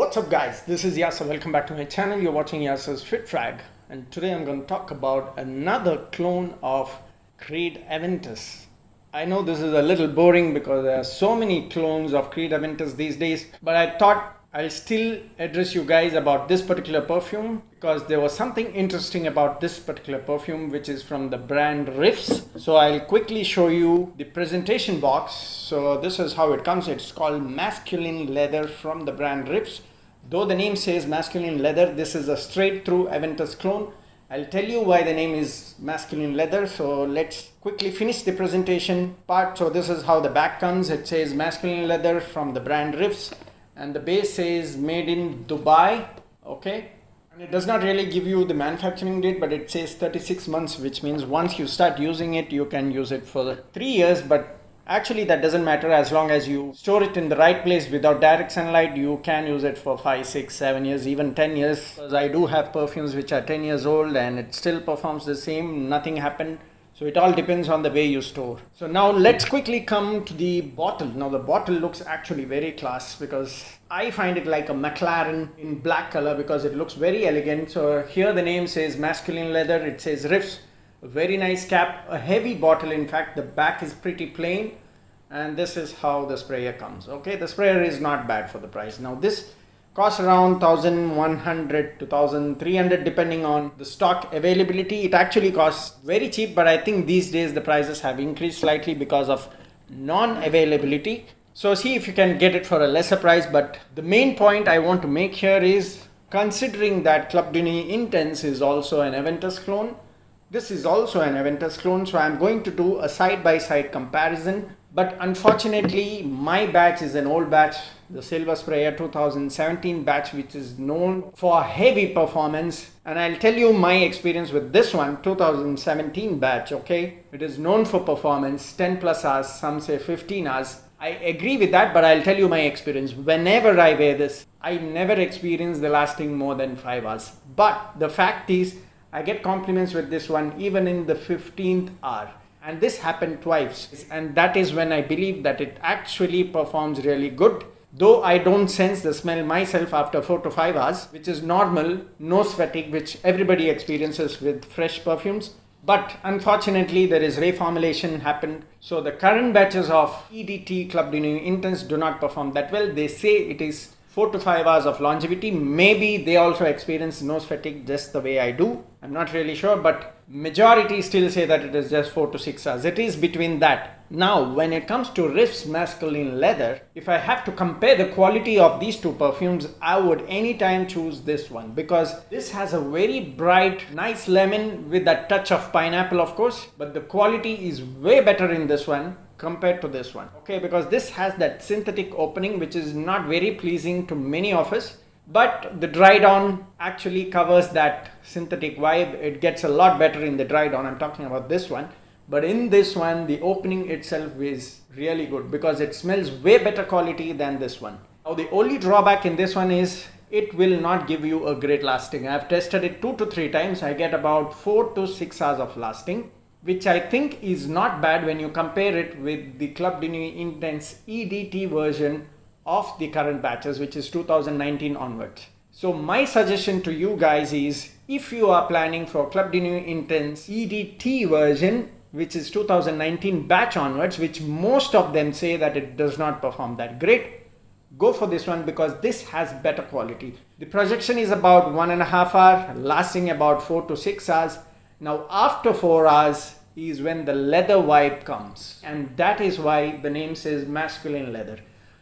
What's up guys, this is Yasser. Welcome back to my channel. You're watching Yasser's Fit Frag, and today I'm going to talk about another clone of Creed Aventus. I know this is a little boring because there are so many clones of Creed Aventus these days, but I thought I'll still address you guys about this particular perfume because there was something interesting about this particular perfume, which is from the brand Riffs. So I'll quickly show you the presentation box. So this is how it comes. It's called Masculine Leather from the brand Riffs. Though the name says Masculine Leather, this is a straight through Aventus clone. I'll tell you why the name is Masculine Leather. So let's quickly finish the presentation part. So this is how the back comes. It says Masculine Leather from the brand Riffs, and the base says made in Dubai. Okay, and it does not really give you the manufacturing date, but it says 36 months, which means once you start using it, you can use it for 3 years. But actually that doesn't matter. As long as you store it in the right place without direct sunlight, you can use it for 5, 6, 7 years, even 10 years. Because I do have perfumes which are 10 years old and it still performs the same, nothing happened. So it all depends on the way you store. So now let's quickly come to the bottle. Now the bottle looks actually very class because I find it like a McLaren in black color because it looks very elegant. So here the name says Masculine Leather, it says Riffs. A very nice cap, a heavy bottle. In fact, the back is pretty plain, and this is how the sprayer comes. Okay, the sprayer is not bad for the price. Now this costs around 1,100 to 1,300 depending on the stock availability. It actually costs very cheap, but I think these days the prices have increased slightly because of non-availability. So see if you can get it for a lesser price. But the main point I want to make here is, considering that Club de Nuit Intense is also an Aventus clone, this is also an Aventus clone, so I'm going to do a side-by-side comparison. But unfortunately, my batch is an old batch, the Silver Sprayer 2017 batch, which is known for heavy performance. And I'll tell you my experience with this one, 2017 batch, okay? It is known for performance, 10 plus hours, some say 15 hours. I agree with that, but I'll tell you my experience. Whenever I wear this, I never experience the lasting more than 5 hours. But the fact is, I get compliments with this one even in the 15th hour. And this happened twice. And that is when I believe that it actually performs really good. Though I don't sense the smell myself after 4 to 5 hours, which is normal nose fatigue, which everybody experiences with fresh perfumes. But unfortunately, there is reformulation happened. So the current batches of EDT Club de Nuit Intense do not perform that well. They say it is 4 to 5 hours of longevity. Maybe they also experience nose fatigue just the way I do. I'm not really sure, but majority still say that it is just 4 to 6 hours. It is between that. Now, when it comes to Riffs Masculine Leather, if I have to compare the quality of these two perfumes, I would anytime choose this one because this has a very bright, nice lemon with that touch of pineapple, of course, but the quality is way better in this one compared to this one. Okay, because this has that synthetic opening, which is not very pleasing to many of us. But the dry down actually covers that synthetic vibe. It gets a lot better in the dry down. I'm talking about this one. But in this one, the opening itself is really good because it smells way better quality than this one. Now the only drawback in this one is it will not give you a great lasting. I've tested it 2 to 3 times. I get about 4 to 6 hours of lasting, which I think is not bad when you compare it with the Club de Nuit Intense EDT version of the current batches, which is 2019 onwards. So my suggestion to you guys is, if you are planning for Club de Nuit Intense EDT version, which is 2019 batch onwards, which most of them say that it does not perform that great, go for this one because this has better quality. The projection is about 1.5 hours, lasting about 4 to 6 hours. Now after 4 hours is when the leather vibe comes, and that is why the name says Masculine Leather.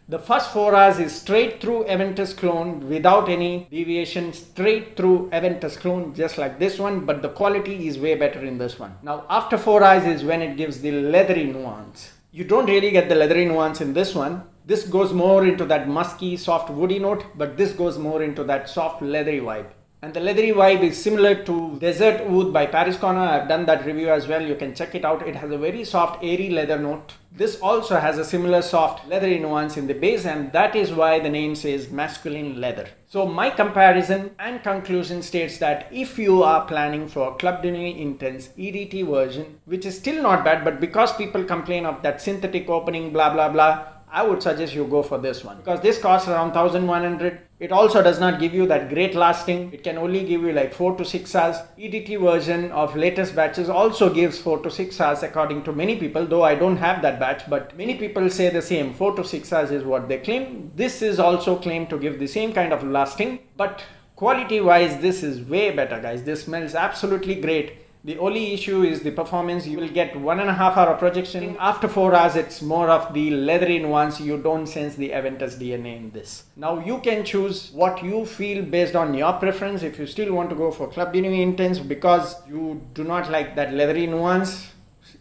The first 4 hours is straight through Aventus clone without any deviation, straight through Aventus clone just like this one, but the quality is way better in this one. Now after 4 hours is when it gives the leathery nuance. You don't really get the leathery nuance in this one. This goes more into that musky, soft woody note, but this goes more into that soft leathery vibe. And the leathery vibe is similar to Desert Oud by Paris Corner. I've done that review as well. You can check it out. It has a very soft, airy leather note. This also has a similar soft, leathery nuance in the base, and that is why the name says Masculine Leather. So my comparison and conclusion states that if you are planning for Club de Nuit Intense EDT version, which is still not bad, but because people complain of that synthetic opening, blah, blah, blah, I would suggest you go for this one because this costs around 1100. It also does not give you that great lasting. It can only give you like 4 to 6 hours. EDT version of latest batches also gives 4 to 6 hours according to many people, though I don't have that batch, but many people say the same. 4 to 6 hours is what they claim. This is also claimed to give the same kind of lasting, but quality wise this is way better, guys. This smells absolutely great. The only issue is the performance. You will get 1.5 hour projection. After 4 hours, it's more of the leathery nuance. You don't sense the aventus DNA in this. Now you can choose what you feel based on your preference. If you still want to go for Club de Nuit Intense because you do not like that leathery nuance,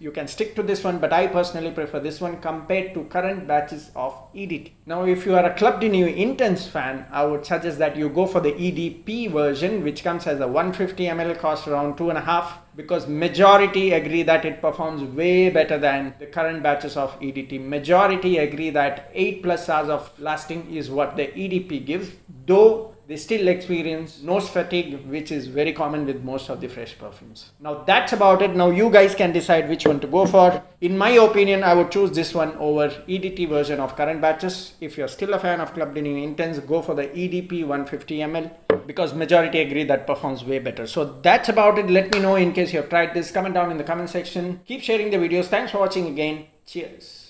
you can stick to this one, but I personally prefer this one compared to current batches of EDT. Now if you are a Club de Nuit Intense fan, I would suggest that you go for the EDP version, which comes as a 150 ml, cost around 2.5, because majority agree that it performs way better than the current batches of EDT. Majority agree that 8+ hours of lasting is what the EDP gives, though they still experience nose fatigue, which is very common with most of the fresh perfumes. Now that's about it. Now you guys can decide which one to go for. In my opinion, I would choose this one over EDT version of current batches. If you're still a fan of Club de Nuit Intense, go for the EDP 150 ml because majority agree that performs way better. So that's about it. Let me know in case you have tried this. Comment down in the comment section. Keep sharing the videos. Thanks for watching again. Cheers.